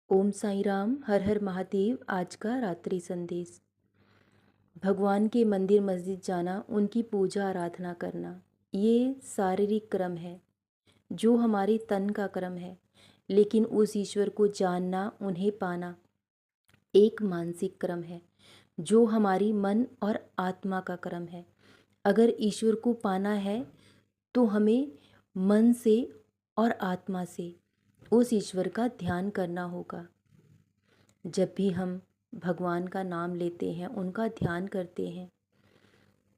ओम साईं राम। हर हर महादेव। आज का रात्रि संदेश। भगवान के मंदिर मस्जिद जाना, उनकी पूजा आराधना करना, ये शारीरिक कर्म है जो हमारे तन का कर्म है। लेकिन उस ईश्वर को जानना, उन्हें पाना एक मानसिक कर्म है जो हमारी मन और आत्मा का कर्म है। अगर ईश्वर को पाना है तो हमें मन से और आत्मा से उस ईश्वर का ध्यान करना होगा। जब भी हम भगवान का नाम लेते हैं, उनका ध्यान करते हैं,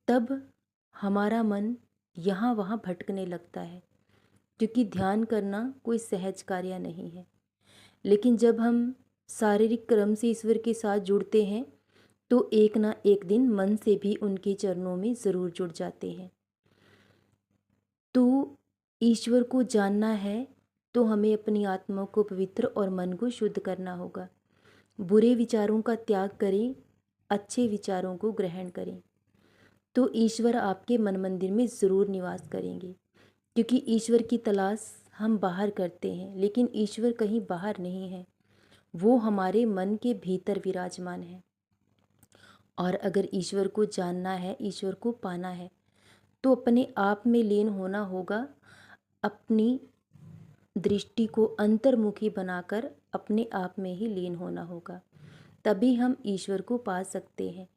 तब हमारा मन यहाँ वहाँ भटकने लगता है, क्योंकि ध्यान करना कोई सहज कार्य नहीं है। लेकिन जब हम शारीरिक कर्म से ईश्वर के साथ जुड़ते हैं तो एक ना एक दिन मन से भी उनके चरणों में ज़रूर जुड़ जाते हैं। तो ईश्वर को जानना है तो हमें अपनी आत्मा को पवित्र और मन को शुद्ध करना होगा। बुरे विचारों का त्याग करें, अच्छे विचारों को ग्रहण करें, तो ईश्वर आपके मन मंदिर में ज़रूर निवास करेंगे। क्योंकि ईश्वर की तलाश हम बाहर करते हैं, लेकिन ईश्वर कहीं बाहर नहीं है, वो हमारे मन के भीतर विराजमान है। और अगर ईश्वर को जानना है, ईश्वर को पाना है, तो अपने आप में लीन होना होगा। अपनी दृष्टि को अंतर्मुखी बनाकर अपने आप में ही लीन होना होगा, तभी हम ईश्वर को पा सकते हैं।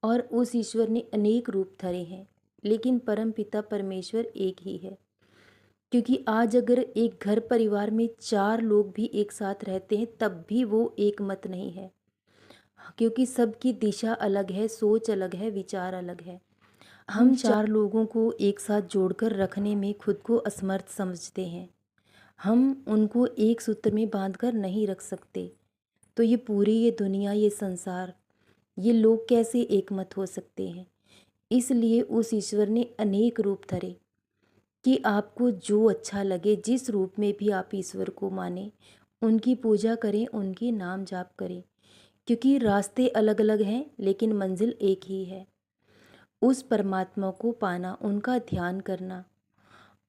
और उस ईश्वर ने अनेक रूप धरे हैं, लेकिन परम पिता परमेश्वर एक ही है। क्योंकि आज अगर एक घर परिवार में 4 लोग भी एक साथ रहते हैं, तब भी वो एक मत नहीं है, क्योंकि सबकी दिशा अलग है, सोच अलग है, विचार अलग है। हम 4 लोगों को एक साथ जोड़कर रखने में खुद को असमर्थ समझते हैं। हम उनको एक सूत्र में बांधकर नहीं रख सकते। तो ये दुनिया, ये संसार, ये लोग कैसे एकमत हो सकते हैं? इसलिए उस ईश्वर ने अनेक रूप धरे कि आपको जो अच्छा लगे, जिस रूप में भी आप ईश्वर को माने, उनकी पूजा करें, उनके नाम जाप करें। क्योंकि रास्ते अलग अलग हैं, लेकिन मंजिल एक ही है, उस परमात्मा को पाना, उनका ध्यान करना।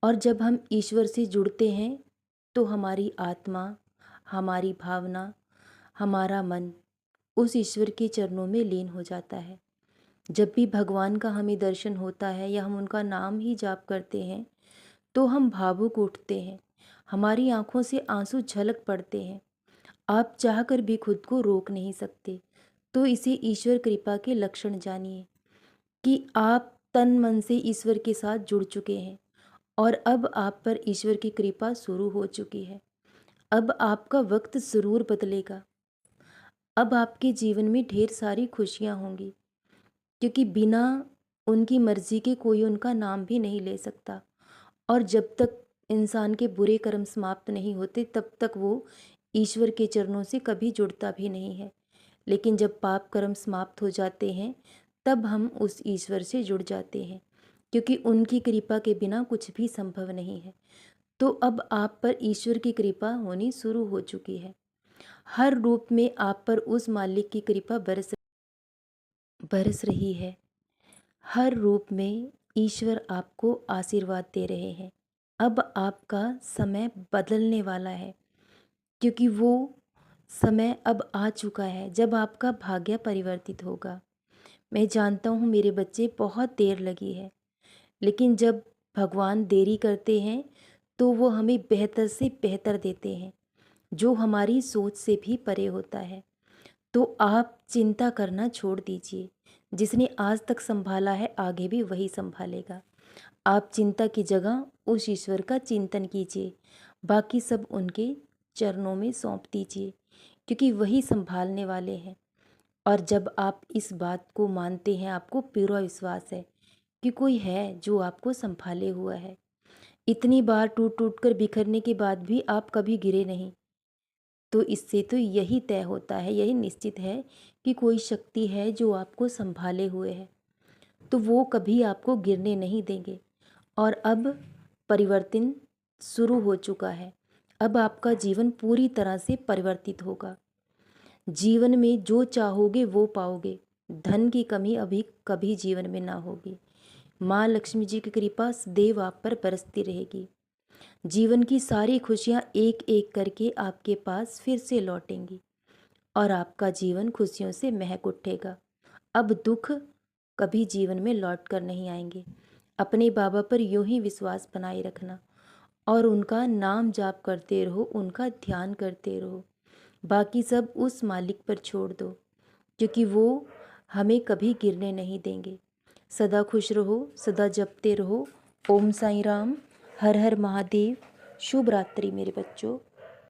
और जब हम ईश्वर से जुड़ते हैं तो हमारी आत्मा, हमारी भावना, हमारा मन उस ईश्वर के चरणों में लीन हो जाता है। जब भी भगवान का हमें दर्शन होता है या हम उनका नाम ही जाप करते हैं, तो हम भावुक उठते हैं, हमारी आंखों से आंसू झलक पड़ते हैं। आप चाहकर भी खुद को रोक नहीं सकते। तो इसे ईश्वर कृपा के लक्षण जानिए कि आप तन मन से ईश्वर के साथ जुड़ चुके हैं और अब आप पर ईश्वर की कृपा शुरू हो चुकी है। अब आपका वक्त ज़रूर बदलेगा। अब आपके जीवन में ढेर सारी खुशियाँ होंगी, क्योंकि बिना उनकी मर्जी के कोई उनका नाम भी नहीं ले सकता। और जब तक इंसान के बुरे कर्म समाप्त नहीं होते, तब तक वो ईश्वर के चरणों से कभी जुड़ता भी नहीं है। लेकिन जब पाप कर्म समाप्त हो जाते हैं, तब हम उस ईश्वर से जुड़ जाते हैं, क्योंकि उनकी कृपा के बिना कुछ भी संभव नहीं है। तो अब आप पर ईश्वर की कृपा होनी शुरू हो चुकी है। हर रूप में आप पर उस मालिक की कृपा बरस रही है। हर रूप में ईश्वर आपको आशीर्वाद दे रहे हैं। अब आपका समय बदलने वाला है, क्योंकि वो समय अब आ चुका है जब आपका भाग्य परिवर्तित होगा। मैं जानता हूँ मेरे बच्चे, बहुत देर लगी है, लेकिन जब भगवान देरी करते हैं तो वो हमें बेहतर से बेहतर देते हैं, जो हमारी सोच से भी परे होता है। तो आप चिंता करना छोड़ दीजिए। जिसने आज तक संभाला है, आगे भी वही संभालेगा। आप चिंता की जगह उस ईश्वर का चिंतन कीजिए, बाकी सब उनके चरणों में सौंप दीजिए, क्योंकि वही संभालने वाले हैं। और जब आप इस बात को मानते हैं, आपको पूरा विश्वास है कि कोई है जो आपको संभाले हुआ है। इतनी बार टूट टूट कर बिखरने के बाद भी आप कभी गिरे नहीं, तो इससे तो यही तय होता है, यही निश्चित है कि कोई शक्ति है जो आपको संभाले हुए है, तो वो कभी आपको गिरने नहीं देंगे। और अब परिवर्तन शुरू हो चुका है। अब आपका जीवन पूरी तरह से परिवर्तित होगा। जीवन में जो चाहोगे वो पाओगे। धन की कमी अभी कभी जीवन में ना होगी। माँ लक्ष्मी जी की कृपा सदैव आप पर बरसती रहेगी। जीवन की सारी खुशियाँ एक एक करके आपके पास फिर से लौटेंगी और आपका जीवन खुशियों से महक उठेगा। अब दुख कभी जीवन में लौट कर नहीं आएंगे। अपने बाबा पर यूं ही विश्वास बनाए रखना और उनका नाम जाप करते रहो, उनका ध्यान करते रहो। बाकी सब उस मालिक पर छोड़ दो, क्योंकि वो हमें कभी गिरने नहीं देंगे। सदा खुश रहो, सदा जपते रहो। ओम साईं राम। हर हर महादेव। शुभ रात्रि मेरे बच्चों।